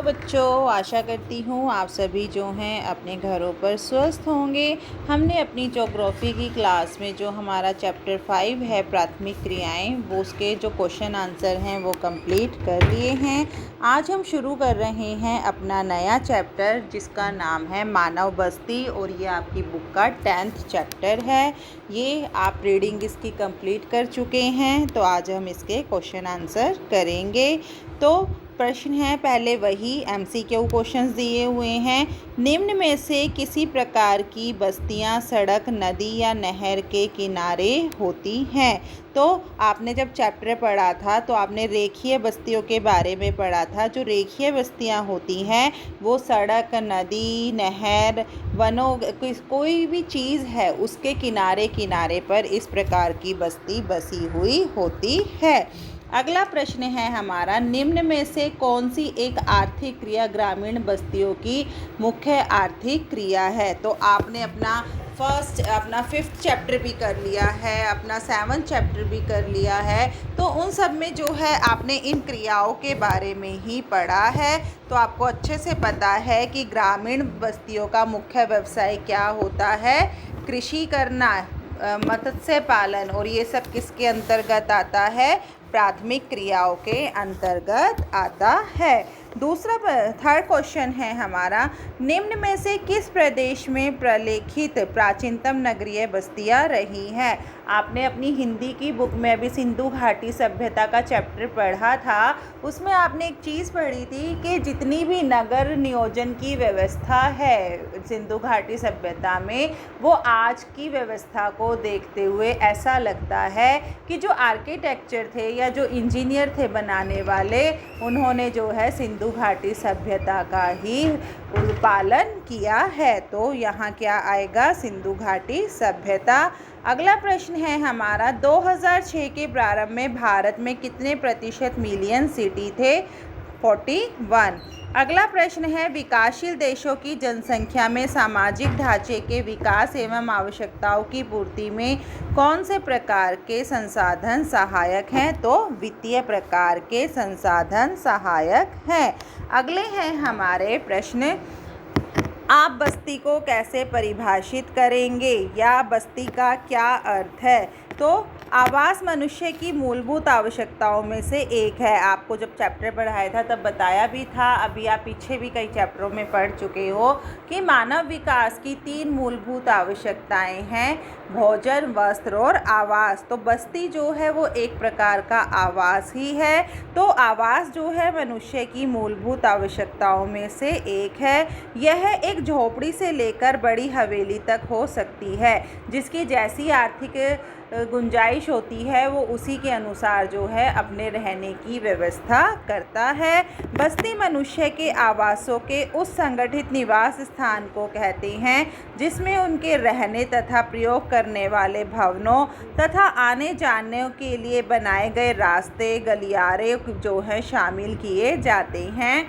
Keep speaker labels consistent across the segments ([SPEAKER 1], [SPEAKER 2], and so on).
[SPEAKER 1] तो बच्चों, आशा करती हूँ आप सभी जो हैं अपने घरों पर स्वस्थ होंगे। हमने अपनी ज्योग्राफी की क्लास में जो हमारा चैप्टर 5 है प्राथमिक क्रियाएं, वो उसके जो क्वेश्चन आंसर हैं वो कंप्लीट कर लिए हैं। आज हम शुरू कर रहे हैं अपना नया चैप्टर जिसका नाम है मानव बस्ती, और ये आपकी बुक का 10th चैप्टर है। ये आप रीडिंग इसकी कंप्लीट कर चुके हैं, तो आज हम इसके क्वेश्चन आंसर करेंगे। तो प्रश्न है पहले वही MCQ क्वेश्चंस दिए हुए हैं। निम्न में से किसी प्रकार की बस्तियां सड़क, नदी या नहर के किनारे होती हैं। तो आपने जब चैप्टर पढ़ा था तो आपने रेखीय बस्तियों के बारे में पढ़ा था। जो रेखीय बस्तियां होती हैं वो सड़क, नदी, नहर, वनों, कोई भी चीज़ है उसके किनारे किनारे पर इस प्रकार की बस्ती बसी हुई होती है। अगला प्रश्न है हमारा, निम्न में से कौन सी एक आर्थिक क्रिया ग्रामीण बस्तियों की मुख्य आर्थिक क्रिया है। तो आपने अपना 5th चैप्टर भी कर लिया है, अपना 7th चैप्टर भी कर लिया है। तो उन सब में जो है आपने इन क्रियाओं के बारे में ही पढ़ा है। तो आपको अच्छे से पता है कि ग्रामीण बस्तियों का मुख्य व्यवसाय क्या होता है। कृषि करना, मत्स्य पालन, और ये सब किसके अंतर्गत आता है, प्राथमिक क्रियाओं के अंतर्गत आता है। थर्ड क्वेश्चन है हमारा, निम्न में से किस प्रदेश में प्रलेखित प्राचीनतम नगरीय बस्तियां रही हैं। आपने अपनी हिंदी की बुक में अभी सिंधु घाटी सभ्यता का चैप्टर पढ़ा था। उसमें आपने एक चीज़ पढ़ी थी कि जितनी भी नगर नियोजन की व्यवस्था है सिंधु घाटी सभ्यता में, वो आज की व्यवस्था को देखते हुए ऐसा लगता है कि जो आर्किटेक्चर थे या जो इंजीनियर थे बनाने वाले, उन्होंने जो है सिंधु घाटी सभ्यता का ही पालन किया है। तो यहाँ क्या आएगा, सिंधु घाटी सभ्यता। अगला प्रश्न है हमारा, 2006 के प्रारंभ में भारत में कितने प्रतिशत मिलियन सिटी थे। 41। अगला प्रश्न है, विकासशील देशों की जनसंख्या में सामाजिक ढांचे के विकास एवं आवश्यकताओं की पूर्ति में कौन से प्रकार के संसाधन सहायक हैं। तो वित्तीय प्रकार के संसाधन सहायक हैं। अगले हैं हमारे प्रश्न, आप बस्ती को कैसे परिभाषित करेंगे या बस्ती का क्या अर्थ है। तो आवास मनुष्य की मूलभूत आवश्यकताओं में से एक है। आपको जब चैप्टर पढ़ाया था तब बताया भी था, अभी आप पीछे भी कई चैप्टरों में पढ़ चुके हो कि मानव विकास की 3 मूलभूत आवश्यकताएं हैं, भोजन, वस्त्र और आवास। तो बस्ती जो है वो एक प्रकार का आवास ही है। तो आवास जो है मनुष्य की मूलभूत आवश्यकताओं में से एक है। यह एक झोपड़ी से लेकर बड़ी हवेली तक हो सकती है, जिसकी जैसी आर्थिक गुंजाइश होती है वो उसी के अनुसार जो है अपने रहने की व्यवस्था करता है। बस्ती मनुष्य के आवासों के उस संगठित निवास स्थान को कहते हैं जिसमें उनके रहने तथा प्रयोग करने वाले भवनों तथा आने जाने के लिए बनाए गए रास्ते, गलियारे जो हैं शामिल किए जाते हैं।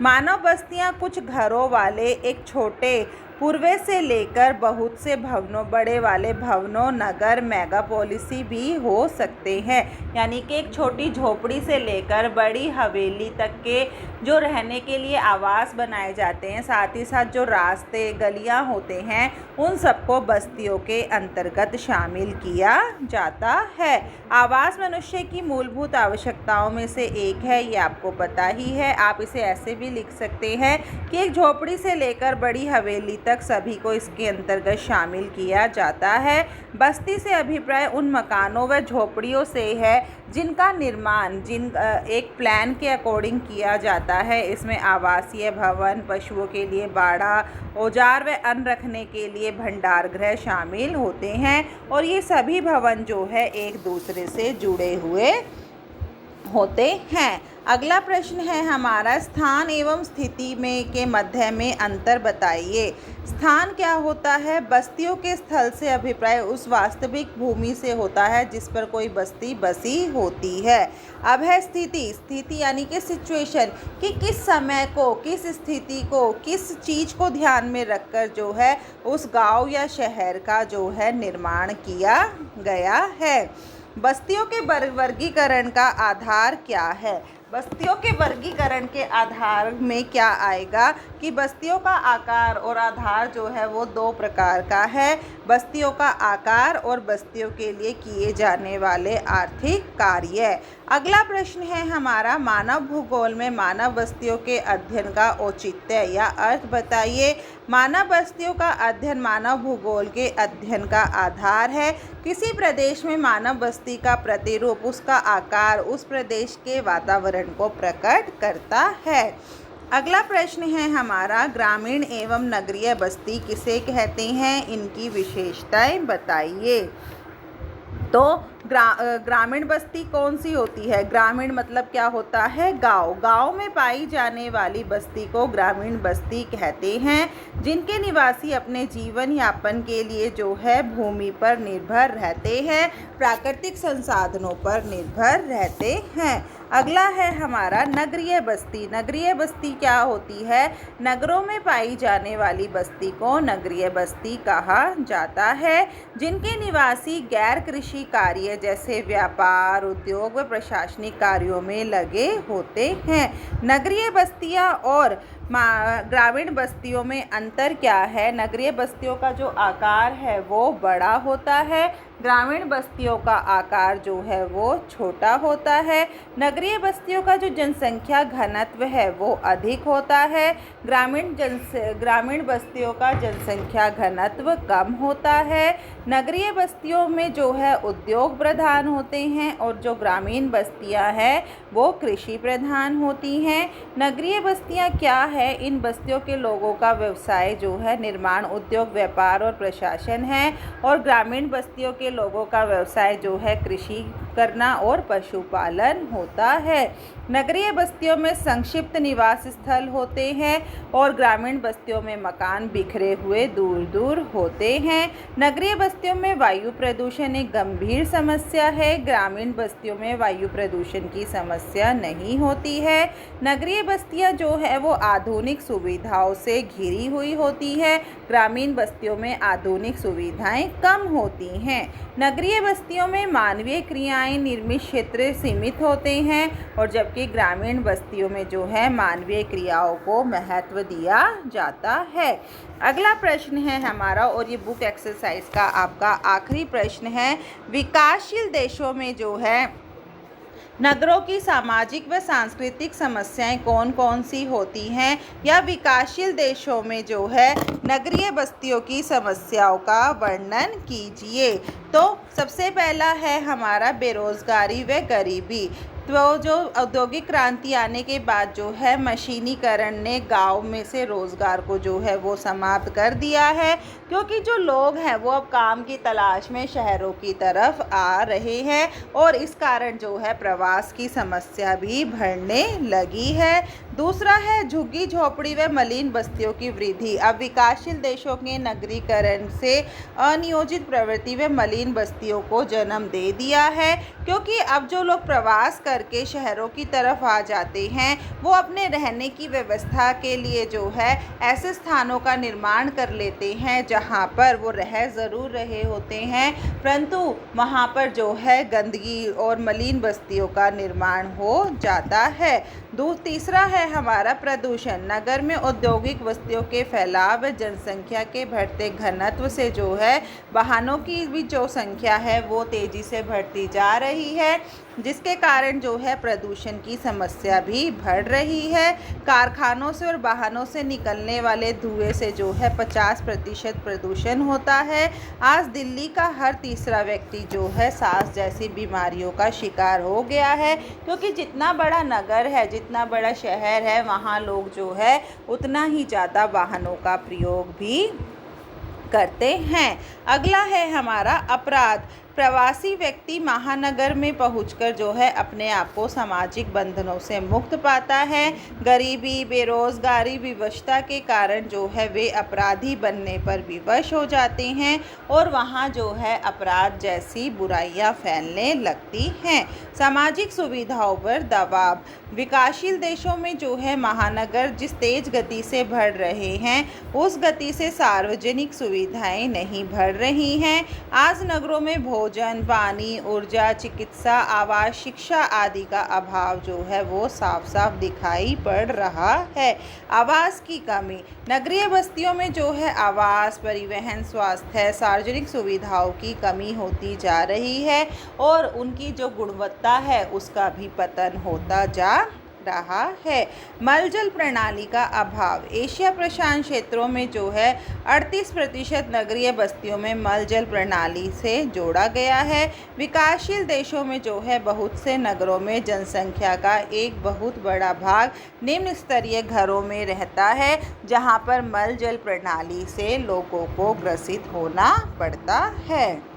[SPEAKER 1] मानव बस्तियां कुछ घरों वाले एक छोटे पूर्वे से लेकर बहुत से भवनों, बड़े वाले भवनों, नगर, मेगापोलिसी भी हो सकते हैं। यानी कि एक छोटी झोपड़ी से लेकर बड़ी हवेली तक के जो रहने के लिए आवास बनाए जाते हैं, साथ ही साथ जो रास्ते, गलियां होते हैं, उन सबको बस्तियों के अंतर्गत शामिल किया जाता है। आवास मनुष्य की मूलभूत आवश्यकताओं में से एक है, ये आपको पता ही है। आप इसे ऐसे भी लिख सकते हैं कि एक झोपड़ी से लेकर बड़ी हवेली तक सभी को इसके अंतर्गत शामिल किया जाता है। बस्ती से अभिप्राय उन मकानों व झोपड़ियों से है जिनका निर्माण एक प्लान के अकॉर्डिंग किया जाता है। इसमें आवासीय भवन, पशुओं के लिए बाड़ा, औजार व अन्न रखने के लिए भंडार गृह शामिल होते हैं, और ये सभी भवन जो है एक दूसरे से जुड़े हुए होते हैं। अगला प्रश्न है हमारा, स्थान एवं स्थिति में के मध्य में अंतर बताइए। स्थान क्या होता है, बस्तियों के स्थल से अभिप्राय उस वास्तविक भूमि से होता है जिस पर कोई बस्ती बसी होती है। अब है स्थिति, स्थिति यानी कि सिचुएशन, कि किस समय को, किस स्थिति को, किस चीज़ को ध्यान में रखकर जो है उस गांव या शहर का जो है निर्माण किया गया है। बस्तियों के वर्गीकरण का आधार क्या है। बस्तियों के वर्गीकरण के आधार में क्या आएगा कि बस्तियों का आकार और आधार जो है वो दो प्रकार का है। बस्तियों का आकार और बस्तियों के लिए किए जाने वाले आर्थिक कार्य। अगला प्रश्न है हमारा, मानव भूगोल में मानव बस्तियों के अध्ययन का औचित्य या अर्थ बताइए। मानव बस्तियों का अध्ययन मानव भूगोल के अध्ययन का आधार है। किसी प्रदेश में मानव बस्ती का प्रतिरूप उसका आकार उस प्रदेश के वातावरण को प्रकट करता है। अगला प्रश्न है हमारा, ग्रामीण एवं नगरीय बस्ती किसे कहते हैं, इनकी विशेषताएं बताइए। तो ग्रामीण बस्ती कौन सी होती है? ग्रामीण मतलब क्या होता है? गांव। गांव में पाई जाने वाली बस्ती को ग्रामीण बस्ती कहते हैं, जिनके निवासी अपने जीवन यापन के लिए जो है भूमि पर निर्भर रहते हैं, प्राकृतिक संसाधनों पर निर्भर रहते हैं। अगला है हमारा नगरीय बस्ती। नगरीय बस्ती क्या होती है? नगरों में पाई जाने वाली बस्ती को नगरीय बस्ती कहा जाता है, जिनके निवासी गैर कृषि कार्य जैसे व्यापार, उद्योग व प्रशासनिक कार्यों में लगे होते हैं। नगरीय बस्तियां और ग्रामीण बस्तियों में अंतर क्या है? नगरीय बस्तियों का जो आकार है वो बड़ा होता है, ग्रामीण बस्तियों का आकार जो है वो छोटा होता है। नगरीय बस्तियों का जो जनसंख्या घनत्व है वो अधिक होता है, ग्रामीण बस्तियों का जनसंख्या घनत्व कम होता है। नगरीय बस्तियों में जो है उद्योग प्रधान होते हैं और जो ग्रामीण बस्तियां हैं वो कृषि प्रधान होती हैं। नगरीय बस्तियां क्या है? इन बस्तियों के लोगों का व्यवसाय जो है निर्माण, उद्योग, व्यापार और प्रशासन है, और ग्रामीण बस्तियों के लोगों का व्यवसाय जो है कृषि करना और पशुपालन होता है। नगरीय बस्तियों में संक्षिप्त निवास स्थल होते हैं और ग्रामीण बस्तियों में मकान बिखरे हुए दूर दूर होते हैं। नगरीय बस्तियों में वायु प्रदूषण एक गंभीर समस्या है, ग्रामीण बस्तियों में वायु प्रदूषण की समस्या नहीं होती है। नगरीय बस्तियां जो है वो आधुनिक सुविधाओं से घिरी हुई होती है, ग्रामीण बस्तियों में आधुनिक सुविधाएं कम होती हैं। नगरीय बस्तियों में मानवीय क्रियाएं निर्मित क्षेत्र सीमित होते हैं और जबकि ग्रामीण बस्तियों में जो है मानवीय क्रियाओं को महत्व दिया जाता है। अगला प्रश्न है हमारा, और ये बुक एक्सरसाइज का आपका आखिरी प्रश्न है, विकासशील देशों में जो है नगरों की सामाजिक व सांस्कृतिक समस्याएं कौन कौन सी होती हैं, या विकासशील देशों में जो है नगरीय बस्तियों की समस्याओं का वर्णन कीजिए। तो सबसे पहला है हमारा बेरोजगारी व गरीबी। तो जो औद्योगिक क्रांति आने के बाद जो है मशीनीकरण ने गांव में से रोज़गार को जो है वो समाप्त कर दिया है, क्योंकि जो लोग हैं वो अब काम की तलाश में शहरों की तरफ आ रहे हैं और इस कारण जो है प्रवास की समस्या भी बढ़ने लगी है। दूसरा है झुग्गी झोपड़ी व मलिन बस्तियों की वृद्धि। अब विकासशील देशों के नगरीकरण से अनियोजित प्रवृत्ति व मलिन बस्तियों को जन्म दे दिया है, क्योंकि अब जो लोग प्रवास करके शहरों की तरफ आ जाते हैं वो अपने रहने की व्यवस्था के लिए जो है ऐसे स्थानों का निर्माण कर लेते हैं जहां पर वो रह ज़रूर रहे होते हैं, परंतु वहां पर जो है गंदगी और मलिन बस्तियों का निर्माण हो जाता है। तीसरा है हमारा प्रदूषण। नगर में औद्योगिक बस्तियों के फैलाव व जनसंख्या के बढ़ते घनत्व से जो है वाहनों की भी जो संख्या है वो तेज़ी से बढ़ती जा रही है, जिसके कारण जो है प्रदूषण की समस्या भी बढ़ रही है। कारखानों से और वाहनों से निकलने वाले धुएं से जो है 50% प्रदूषण होता है। आज दिल्ली का हर तीसरा व्यक्ति जो है सांस जैसी बीमारियों का शिकार हो गया है, क्योंकि जितना बड़ा नगर है, जितना बड़ा शहर है, वहाँ लोग जो है उतना ही ज़्यादा वाहनों का प्रयोग भी करते हैं। अगला है हमारा अपराध। प्रवासी व्यक्ति महानगर में पहुंचकर जो है अपने आप को सामाजिक बंधनों से मुक्त पाता है। गरीबी, बेरोजगारी, विवशता के कारण जो है वे अपराधी बनने पर विवश हो जाते हैं और वहां जो है अपराध जैसी बुराइयां फैलने लगती हैं। सामाजिक सुविधाओं पर दबाव। विकासशील देशों में जो है महानगर जिस तेज गति से बढ़ रहे हैं उस गति से सार्वजनिक सुविधाएं नहीं बढ़ रही हैं। आज नगरों में भोजन, पानी, ऊर्जा, चिकित्सा, आवास, शिक्षा आदि का अभाव जो है वो साफ साफ दिखाई पड़ रहा है। आवास की कमी, नगरीय बस्तियों में जो है आवास, परिवहन, स्वास्थ्य, सार्वजनिक सुविधाओं की कमी होती जा रही है और उनकी जो गुणवत्ता है उसका भी पतन होता जा रहा है। मल जल प्रणाली का अभाव, एशिया प्रशांत क्षेत्रों में जो है 38% नगरीय बस्तियों में मल जल प्रणाली से जोड़ा गया है। विकासशील देशों में जो है बहुत से नगरों में जनसंख्या का एक बहुत बड़ा भाग निम्न स्तरीय घरों में रहता है, जहां पर मल जल प्रणाली से लोगों को ग्रसित होना पड़ता है।